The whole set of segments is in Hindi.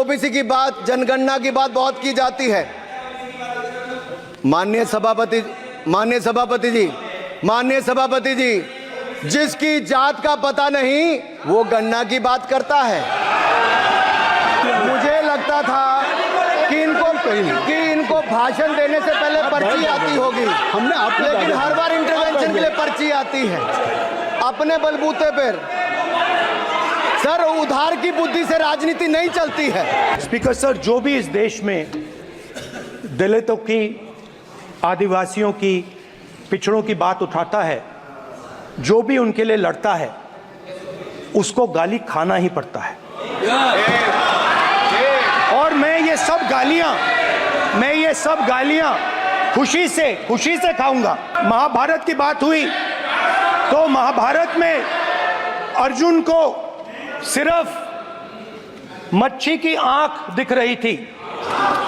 ओबीसी की बात, जनगणना की बात बहुत की जाती है। माननीय सभापति जी, जिसकी जात का पता नहीं वो गणना की बात करता है। मुझे लगता था कि इनको भाषण देने से पहले पर्ची आती होगी, लेकिन हर बार इंटरवेंशन के लिए पर्ची आती है अपने बलबूते पर। सर, उधार की बुद्धि से राजनीति नहीं चलती है। स्पीकर सर, जो भी इस देश में दलितों की, आदिवासियों की, पिछड़ों की बात उठाता है, जो भी उनके लिए लड़ता है, उसको गाली खाना ही पड़ता है। और मैं ये सब गालियां खुशी से खाऊंगा। महाभारत की बात हुई तो महाभारत में अर्जुन को सिर्फ मच्छी की आंख दिख रही थी,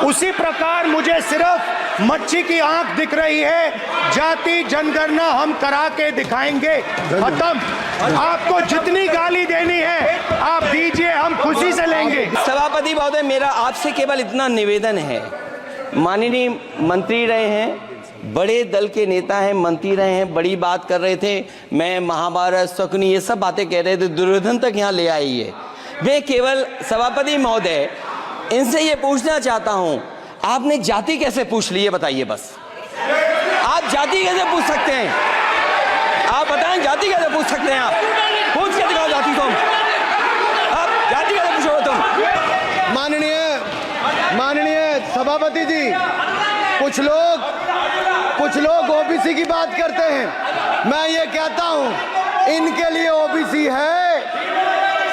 उसी प्रकार मुझे सिर्फ मच्छी की आंख दिख रही है। जाति जनगणना हम करा के दिखाएंगे। खत्म। आपको जितनी गाली देनी है आप दीजिए, हम खुशी से लेंगे। सभापति महोदय, मेरा आपसे केवल इतना निवेदन है, माननीय मंत्री रहे हैं, बड़े दल के नेता हैं, मंत्री रहे हैं, बड़ी बात कर रहे थे, मैं महाभारत, शकुनी, ये सब बातें कह रहे थे, दुर्योधन तक यहाँ ले आई है। मैं केवल सभापति महोदय इनसे ये पूछना चाहता हूँ, आपने जाति कैसे पूछ ली है बताइए बस। आप जाति कैसे पूछ सकते हैं? आप बताएं, जाति कैसे पूछ सकते हैं? आप पूछ के दिखाओ जाति तुम। आप जाति कैसे पूछोगे तुम? माननीय सभापति जी, कुछ लोग ओबीसी की बात करते हैं। मैं ये कहता हूं, इनके लिए ओबीसी है।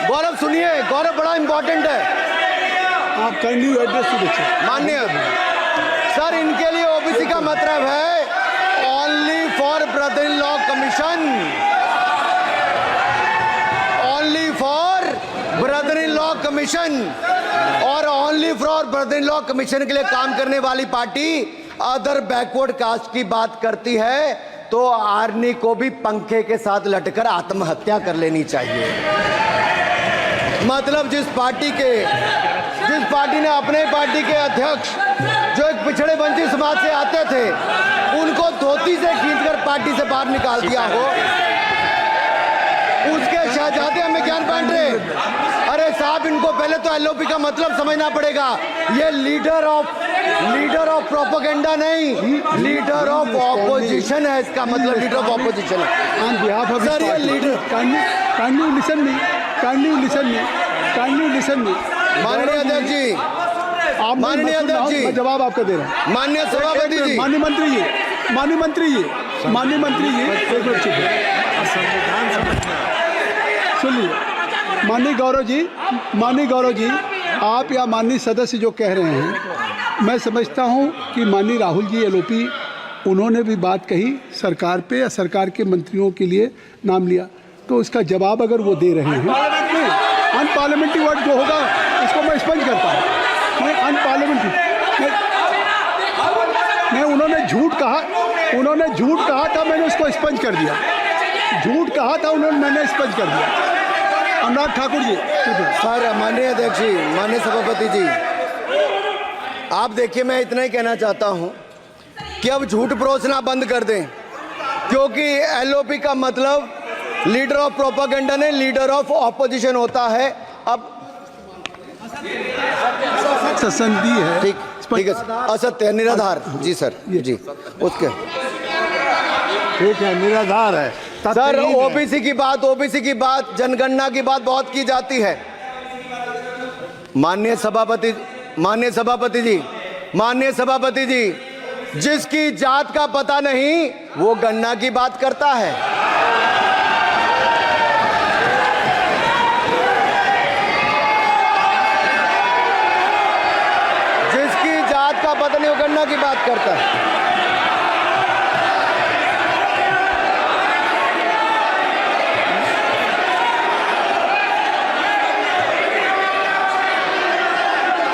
गौरव सुनिए, गौरव बड़ा इंपॉर्टेंट है। आप kindly address to the chair. माननीय सर, इनके लिए ओबीसी का मतलब है only for brother in law commission, only for brother in law commission. और only for brother in law commission के लिए काम करने वाली पार्टी अदर बैकवर्ड कास्ट की बात करती है तो आर्मी को भी पंखे के साथ लटकर आत्महत्या कर लेनी चाहिए। मतलब जिस पार्टी ने अपने पार्टी के अध्यक्ष जो एक पिछड़े वंचित समाज से आते थे, उनको धोती से खींचकर पार्टी से बाहर निकाल दिया हो, उसके शहजादे हमें ज्ञान बांट रहे। अरे साहब, इनको पहले तो एलओपी का मतलब समझना पड़ेगा। ये लीडर ऑफ प्रोपेगेंडा नहीं, लीडर ऑफ ऑपोजिशन है। इसका मतलब लीडर ऑफ ऑपोजिशन है। सर, ये लीडर काइंडली लिसन मी। माननीय अध्यक्ष जी, मैं जवाब आपका दे रहा हूँ। माननीय सभापति जी, माननीय मंत्री जी, सुनिए। माननीय गौरव जी, आप या माननीय सदस्य जो कह रहे हैं, मैं समझता हूं कि माननीय राहुल जी एलओपी, उन्होंने भी बात कही सरकार पे या सरकार के मंत्रियों के लिए नाम लिया, तो उसका जवाब अगर वो दे रहे हैं, अनपार्लियामेंट्री वर्ड जो होगा उसको मैं स्पंज करता हूँ। मैं अनपार्लियामेंट्री नहीं, उन्होंने झूठ कहा था, मैंने उसको स्पंज कर दिया। झूठ कहा था उन्होंने, मैंने स्पंज कर दिया। अनुराग ठाकुर जी। सर, माननीय अध्यक्ष जी, माननीय सभापति जी, आप देखिए, मैं इतना ही कहना चाहता हूं कि अब झूठ परोसना बंद कर दें, क्योंकि एलओपी का मतलब लीडर ऑफ प्रोपेगेंडा नहीं, लीडर ऑफ ऑपोजिशन होता है। अब संधि है, ठीक है, असत्य है, निराधार। जी सर, जी, उसके ठीक है, निराधार है। सर, ओबीसी की बात, जनगणना की बात बहुत की जाती है। माननीय सभापति जी, जिसकी जात का पता नहीं वो गणना की बात करता है। जिसकी जात का पता नहीं वो गणना की बात करता है।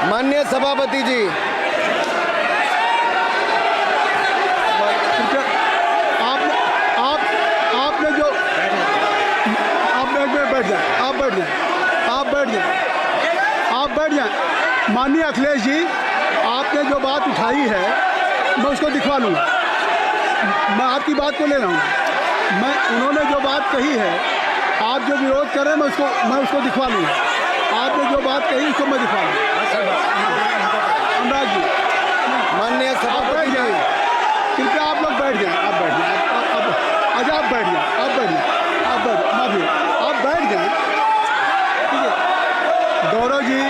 माननीय सभापति जी, आपने जो आप बैठ जाए, आप बैठ जाए। माननीय अखिलेश जी, आपने जो बात उठाई है मैं उसको दिखवा लूँगा। मैं आपकी बात को ले रहा हूँ। उन्होंने जो बात कही है, आप जो विरोध कर रहे हैं मैं उसको दिखवा लूँगा। आपने जो बात कही उसको मैं दिखवा लूँगा। अनुराग जी, माननीय सभापति जी, कृपया आप लोग बैठ जाएं। आप बैठ जाएं। अच्छा, आप बैठ जाएं। आप बैठ जाएं। आप बैठ माफी आप बैठ जाएं। ठीक है। गौरव जी,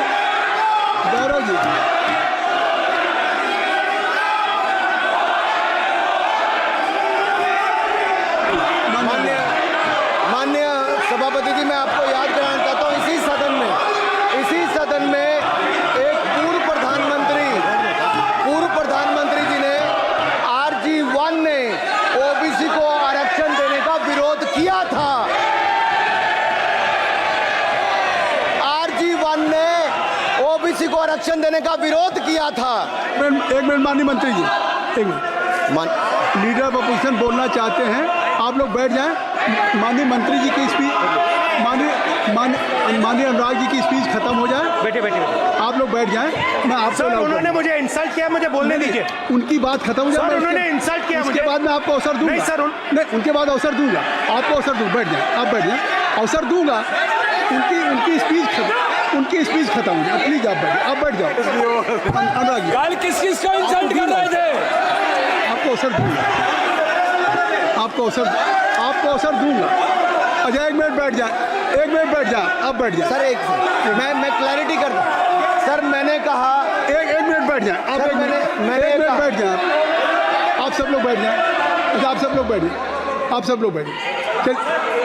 माननीय सभापति जी, मैं आपको याद कराना चाहता हूँ, इसी सदन में एक पूर्व प्रधानमंत्री जी ने RG1 ने ओबीसी को आरक्षण देने का विरोध किया था। RG1 ने ओबीसी को आरक्षण देने का विरोध किया था। एक मिनट माननीय मंत्री जी, एक मिनट। लीडर ऑफ अपोजिशन बोलना चाहते हैं, आप लोग बैठ जाएं। माननीय मंत्री जी की स्पीच, माननीय अनुराग जी की स्पीच खत्म हो जाए। बैठे आप लोग बैठ जाएं। मैं आपको सर, उन्होंने मुझे इंसल्ट किया, मुझे बोलने दीजिए। उनकी बात खत्म हो जाए। सर, उन्होंने इंसल्ट किया मुझे। उसके बाद मैं आपको अवसर दूंगा। नहीं सर, नहीं, उनके बाद अवसर दूंगा। आपको अवसर दूंगा। बैठ जाएं। आप बैठ जाएं, अवसर दूंगा। उनकी स्पीच खत्म हो जाए। प्लीज आप बैठ जाओ। अनुराग जी, कल किस को इंसल्ट कर रहे थे? आपको अवसर दूंगा। आपको अवसर दूंगा। अच्छा, एक मिनट बैठ जाए। आप बैठ जाए। सर, मैं क्लैरिटी कर दूं। सर, मैंने कहा एक मिनट बैठ जाए। आप सर, एक मिनट बैठ जाए। आप सब लोग बैठ जाए। अच्छा, आप सब लोग बैठ जाए। चल,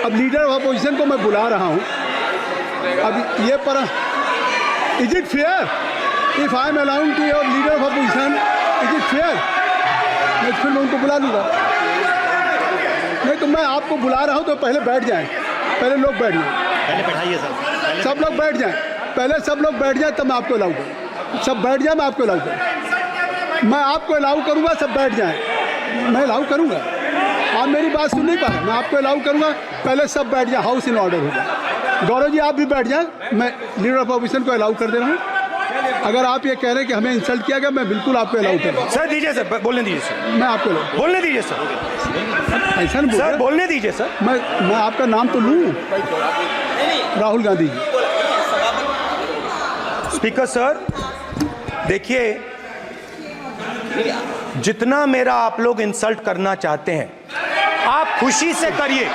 अब लीडर ऑफ अपोजिशन को मैं बुला रहा हूँ। अब ये पर is it fair if I am allowed to your leader of opposition? Is it fair? मैं फिर मैं उनको बुला लूँगा। नहीं तो मैं आपको बुला रहा हूँ, तो पहले बैठ जाएं। पहले लोग बैठ जाएं। पहले बैठाइए सर। सब लोग बैठ जाएं। पहले सब लोग बैठ जाएं, तब मैं आपको अलाउ करूँ। सब बैठ जाएं, मैं आपको अलाउ करूँ। मैं आपको अलाउ करूँगा, सब बैठ जाएं। मैं अलाउ करूँगा। आप मेरी बात सुन नहीं पा रहे। मैं आपको अलाउ करूँगा, पहले सब बैठ जाएं। हाउस इन ऑर्डर होगा। गौरव जी, आप भी बैठ जाएं। मैं लीडर ऑफ अपोजिशन को अलाउ कर दे रहा हूँ। अगर आप ये कह रहे हैं कि हमें इंसल्ट किया गया, मैं बिल्कुल आपको अलाउ कर रहा हूँ। सर दीजिए सर, बोलने दीजिए सर। मैं आपको बोलने दीजिए सर। ऐसा नहीं सर, बोलने दीजिए सर। मैं आपका नाम तो लूँ। राहुल गांधी जी। स्पीकर सर, देखिए, जितना मेरा आप लोग इंसल्ट करना चाहते हैं, आप खुशी से करिए,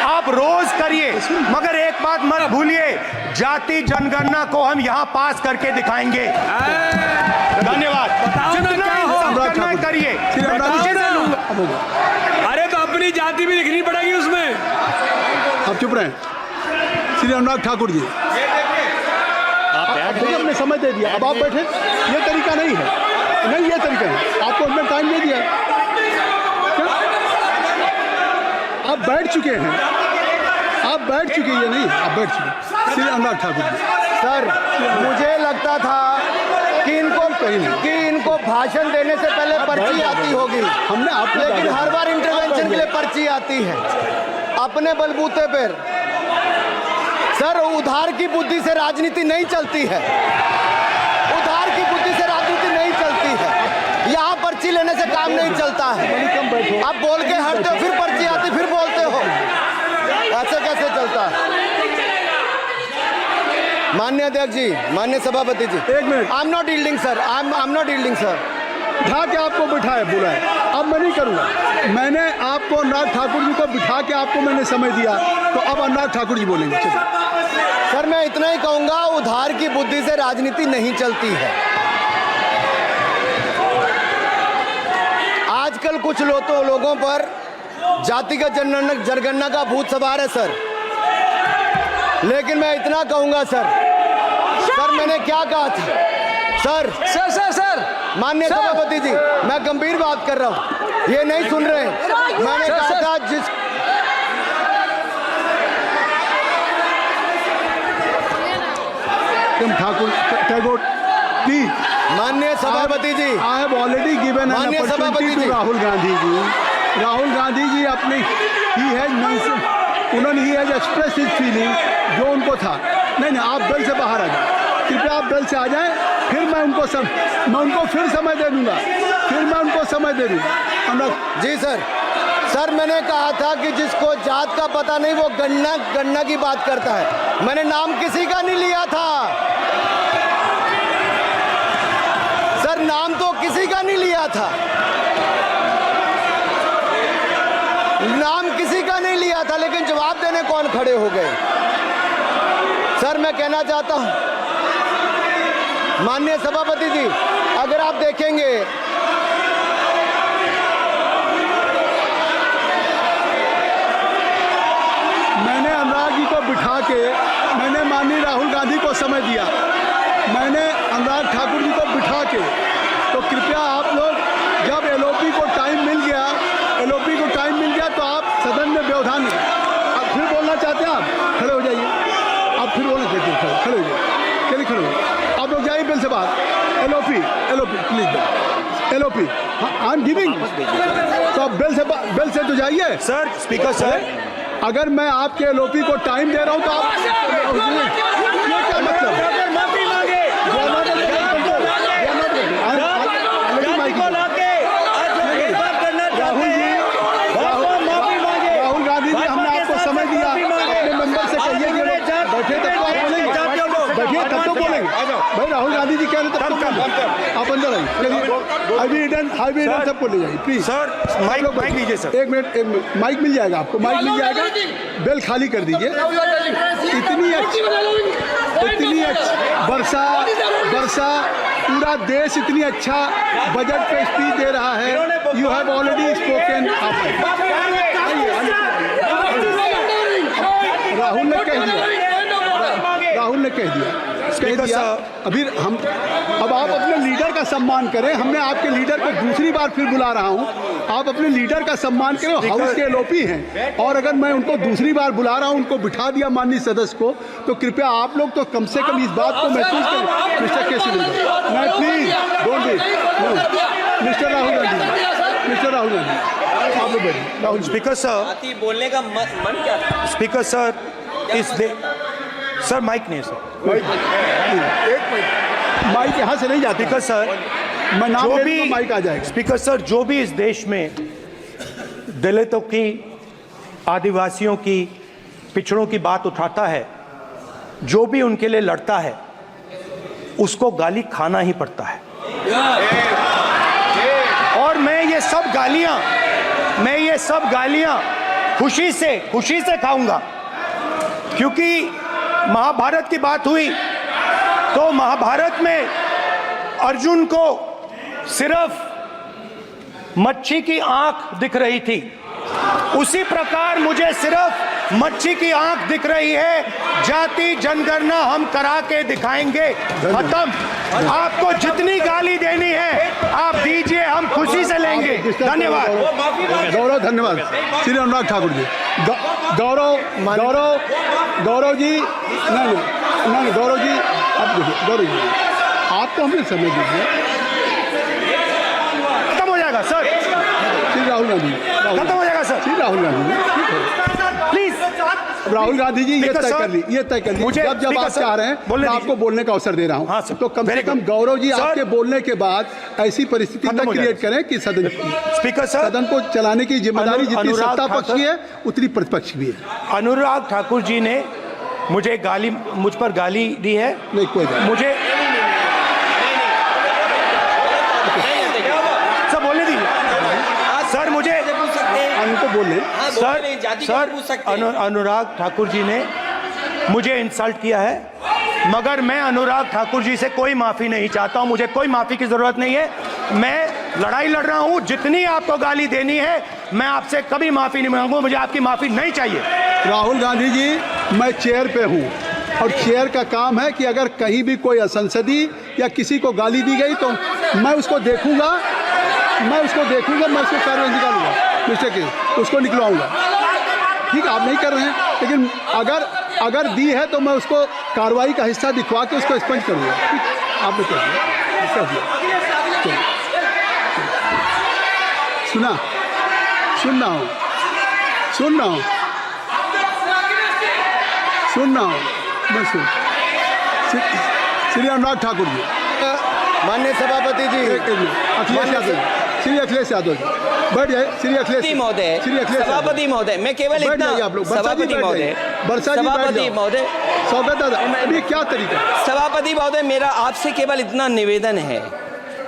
आप रोज करिए, मगर एक बात मत भूलिए, जाति जनगणना को हम यहां पास करके दिखाएंगे। धन्यवाद। जितना इंसल्ट करना करिए। अरे तो अपनी जाति भी दिखनी पड़ेगी उसमें। आप चुप रहें। श्री अनुराग ठाकुर जी, हमने समय दे दिया, अब आप बैठे। ये तरीका नहीं है। नहीं, ये तरीका है। आपको हमने टाइम दे दिया। आप बैठ चुके हैं। आप बैठ चुके हैं। नहीं, आप बैठ चुके। श्री अनुराग ठाकुर जी। सर, मुझे लगता था कि इनको भाषण देने से पहले पर्ची आती होगी। हमने आप, लेकिन हर बार इंटरवेंशन के लिए पर्ची आती है अपने बलबूते पर। सर, उधार की बुद्धि से राजनीति नहीं चलती है। उधार की बुद्धि से राजनीति नहीं चलती है। यहाँ पर्ची लेने से काम नहीं चलता है। आप बोल के हटते हो, फिर पर्ची आती, फिर बोलते हो। ऐसे कैसे चलता है? माननीय अध्यक्ष जी, माननीय सभापति जी, एक minute. I am not yielding sir. I am not yielding sir. बिठा के आपको बिठाया, बुलाया। अब मैं नहीं करूँगा। मैंने आपको अनुराग ठाकुर जी को बिठा के आपको मैंने समय दिया, तो अब अनुराग ठाकुर जी बोलेंगे। चलिए सर, मैं इतना ही कहूंगा, उधार की बुद्धि से राजनीति नहीं चलती है। आजकल कुछ लोगों पर जातिगत जनगणना का भूत सवार है सर। लेकिन मैं इतना कहूंगा सर, मैंने क्या कहा था सर? माननीय सभापति जी, मैं गंभीर बात कर रहा हूं, ये नहीं सुन रहे। मैंने कहा था ठाकुर टैगोर जी, माननीय सभापति जी, I have already given an opportunity to Rahul Gandhi ji. Rahul Gandhi ji अपनी ही हैज एक्सप्रेस हिज फीलिंग जो उनको था। नहीं, आप दल से बाहर आ जाए। कृपया आप दल से आ जाएं। फिर मैं उनको फिर समय दे दूंगा, फिर मैं उनको समय दे दूंगा। अनुराग जी सर, मैंने कहा था कि जिसको जात का पता नहीं वो गन्ना की बात करता है। मैंने नाम किसी का नहीं लिया था सर, नाम तो किसी का नहीं लिया था, नाम किसी का नहीं लिया था, लेकिन जवाब देने कौन खड़े हो गए। सर मैं कहना चाहता हूं माननीय सभापति जी, अगर आप देखेंगे मैंने अनुराग जी को बिठा के मैंने माननीय राहुल गांधी को समय दिया, मैंने अनुराग ठाकुर जी को बिठा के, तो कृपया आप लोग जब एलओपी को टाइम मिल गया तो आप सदन में व्यवधान नहीं। अब फिर बोलना चाहते हैं आप, खड़े हो जाइए, आप फिर बोलना चाहते हैं, खड़े हो जाइए, चलिए खड़े हो, आप लोग जाइए बिल से बाहर। LOP please, LOP I am giving, तो आप बिल से तो जाइए। सर स्पीकर सर, अगर मैं आपके एलओपी को टाइम दे रहा हूं तो आप ये क्या मतलब? माफी मांगे राहुल गांधी जी, हमने आपको समय दिया, अपने मेंबर से कहिए कि बैठे तब तो आप बोलेंगे, बैठिए तब तो बोलेंगे भाई। राहुल गांधी जी कह रहे तब तो आप अंदर आइए, हाईवे सबको ले जाइए प्लीज। सर माइक लीजिए सर, एक मिनट माइक मिल जाएगा आपको, माइक मिल जाएगा, बेल खाली कर दीजिए। इतनी अच्छी वर्षा पूरा देश इतनी अच्छा बजट पे स्पीच दे रहा है। You have already spoken. Rahul ने कह दिया अभी हम, अब आप अपने लीडर का सम्मान करें। हमने आपके लीडर को दूसरी बार फिर बुला रहा हूं, आप अपने लीडर का सम्मान करें। हाउस के एलओपी हैं और अगर मैं उनको दूसरी बार बुला रहा हूं, उनको बिठा दिया माननीय सदस्य को, तो कृपया आप लोग तो कम से कम इस बात को महसूस करें। मिस्टर केसी मैं please don't be mister Rahul Gandhi आप लोग बैठिए। राहुल स्पीकर सर, बोलने का मन क्या था? स्पीकर सर, सर माइक नहीं सर, एक मिनट, माइक यहाँ से नहीं जाता। स्पीकर सर, मैं नाम जो ले भी दूंगा, माइक आ जाएगा। स्पीकर सर, जो भी इस देश में दलितों की, आदिवासियों की, पिछड़ों की बात उठाता है, जो भी उनके लिए लड़ता है, उसको गाली खाना ही पड़ता है। और मैं ये सब गालियां खुशी से खाऊंगा, क्योंकि महाभारत की बात हुई तो महाभारत में अर्जुन को सिर्फ मच्छी की आंख दिख रही थी, उसी प्रकार मुझे सिर्फ मच्छी की आंख दिख रही है। जाति जनगणना हम करा के दिखाएंगे, खत्म। आपको जितनी गाली देनी है आप दीजिए, हम खुशी से लेंगे। धन्यवाद गौरव, धन्यवाद श्री अनुराग ठाकुर जी। गौरव जी, नहीं गौरव जी, आप देखिए, गौरव जी आपको हमने समय दीजिए, खत्म हो जाएगा सर। श्री राहुल गांधी, खत्म हो जाएगा सर। श्री राहुल गांधी प्लीज राहुल गांधी जी, ये तय कर ली, मुझे जब आप चाह रहे हैं मैं आपको बोलने का अवसर दे रहा हूं। हाँ सर, तो कम से कम गौरव जी आपके बोलने के बाद ऐसी परिस्थिति न क्रिएट करें कि स्पीकर सर, सदन को चलाने की जिम्मेदारी जितनी सत्ता पक्ष की है उतनी प्रतिपक्ष भी है। अनुराग ठाकुर जी ने मुझ पर गाली दी है। नहीं कोई मुझे सब बोलने दीजिए सर, मुझे उनको बोले सर अनुराग ठाकुर जी ने मुझे इंसल्ट किया है, मगर मैं अनुराग ठाकुर जी से कोई माफ़ी नहीं चाहता हूं, मुझे कोई माफ़ी की ज़रूरत नहीं है। मैं लड़ाई लड़ रहा हूं, जितनी आपको गाली देनी है मैं आपसे कभी माफ़ी नहीं मांगूंगा, मुझे आपकी माफ़ी नहीं चाहिए। राहुल गांधी जी, मैं चेयर पे हूं और चेयर का काम है कि अगर कहीं भी कोई असंसदीय या किसी को गाली दी गई तो मैं उसको देखूंगा, मैं उसको कार्रवाई निकालूंगा, मिस्टर के उसको निकलवाऊंगा। ठीक है, आप नहीं कर रहे हैं, लेकिन अगर दी है तो मैं उसको कार्रवाई का हिस्सा दिखवा के उसको स्पंज करूंगा। ठीक, आपने कर दिया। सुन रहा हूँ मैं श्री अनुराग ठाकुर जी, माननीय सभापति जी, अखिलेश यादव, श्री अखिलेश यादव जी, बैठ जाए। श्री अखिलेश महोदय, श्री अखिलेश सभापति महोदय, मैं केवल बैठ इतना, जाइए आप लोग। बरसा जी सभापति बैठ महोदय, जाइए। बरसा जी बैठ सभापति जाओ। महोदय, स्वागत दादा, अभी क्या तरीका है? सभापति महोदय, मेरा आपसे केवल इतना निवेदन है,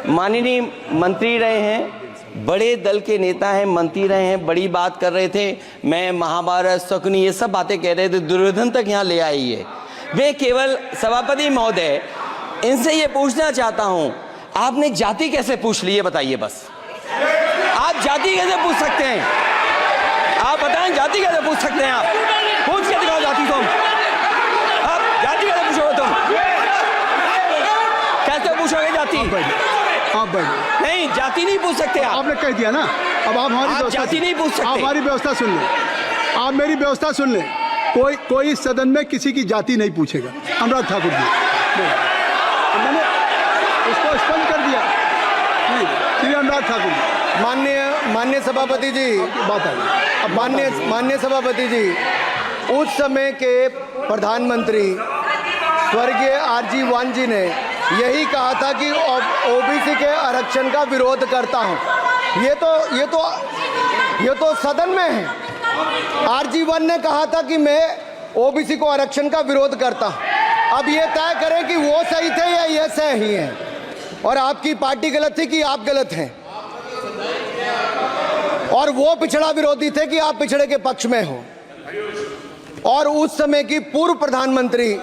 माननीय मंत्री रहे हैं, बड़े दल के नेता हैं, मंत्री रहे हैं, बड़ी बात कर रहे थे, मैं महाभारत शकुनी ये सब बातें कह रहे थे, दुर्योधन तक यहाँ ले आई है। वे केवल सभापति महोदय, इनसे ये पूछना चाहता हूँ, आपने जाति कैसे पूछ ली है बताइए बस। आप जाति कैसे पूछ सकते हैं? आप बताएं जाति कैसे पूछ सकते हैं? आप पूछ के दिखाओ जाति तुम। आप जाति कैसे पूछोगे तुम? कैसे पूछोगे जाति? आप बैठ। नहीं, जाति नहीं पूछ सकते आप। आपने कह दिया ना, अब आप हमारी आप व्यवस्था जाति नहीं पूछ सकते। आप हमारी व्यवस्था सुन लें, आप मेरी व्यवस्था सुन लें। कोई सदन में किसी की जाति नहीं पूछेगा। अनुराग ठाकुर जी, मैंने उसको स्पष्ट कर दिया। नहीं, श्री अनुराग ठाकुर जी, माननीय सभापति जी, बात आ गई। माननीय सभापति जी, उस समय के प्रधानमंत्री स्वर्गीय आरजी वान जी ने यही कहा था कि ओबीसी के आरक्षण का विरोध करता हूं। ये तो सदन में है। आरजी वान ने कहा था कि मैं ओबीसी को आरक्षण का विरोध करता हूं। अब ये तय करें कि वो सही थे या ये सही हैं, और आपकी पार्टी गलत थी कि आप गलत हैं, और वो पिछड़ा विरोधी थे कि आप पिछड़े के पक्ष में हो। और उस समय की पूर्व प्रधानमंत्री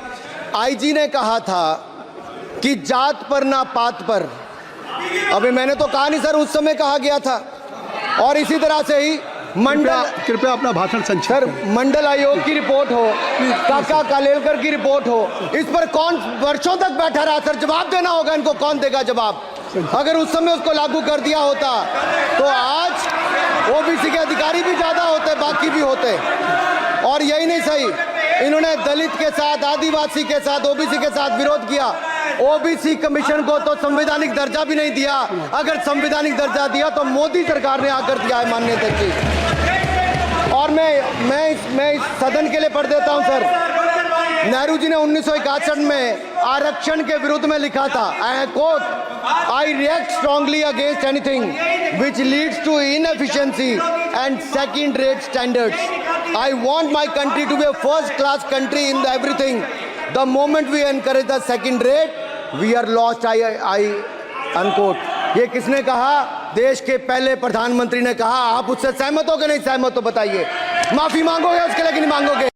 आईजी ने कहा था कि जात पर ना पात पर। अभी मैंने तो कहा नहीं सर, उस समय कहा गया था। और इसी तरह से ही कृपया अपना भाषण संक्षेप सर, करें। मंडल आयोग की रिपोर्ट हो, काका कालेलकर की रिपोर्ट हो, इस पर कौन वर्षों तक बैठा रहा सर? जवाब देना होगा इनको, कौन देगा जवाब? अगर उस समय उसको लागू कर दिया होता तो आज ओबीसी के अधिकारी भी ज्यादा होते, बाकी भी होते। और यही नहीं सही, इन्होंने दलित के साथ, आदिवासी के साथ, ओबीसी के साथ विरोध किया। ओबीसी कमीशन को तो संवैधानिक दर्जा भी नहीं दिया। अगर संवैधानिक दर्जा दिया तो मोदी सरकार ने आकर दिया है, माननीय अध्यक्ष जी। और मैं इस सदन के लिए पढ़ देता हूं सर। नेहरू जी ने 1961 में आरक्षण के विरुद्ध में लिखा था, I quote, I react strongly against anything which leads to inefficiency and second rate standards. I want my country to be a first class country in everything. The moment we encourage the second rate we are lost, I unquote. ये किसने कहा? देश के पहले प्रधानमंत्री ने कहा। आप उससे सहमत हो कि नहीं सहमत हो बताइए? माफी मांगोगे उसके लिए कि नहीं मांगोगे?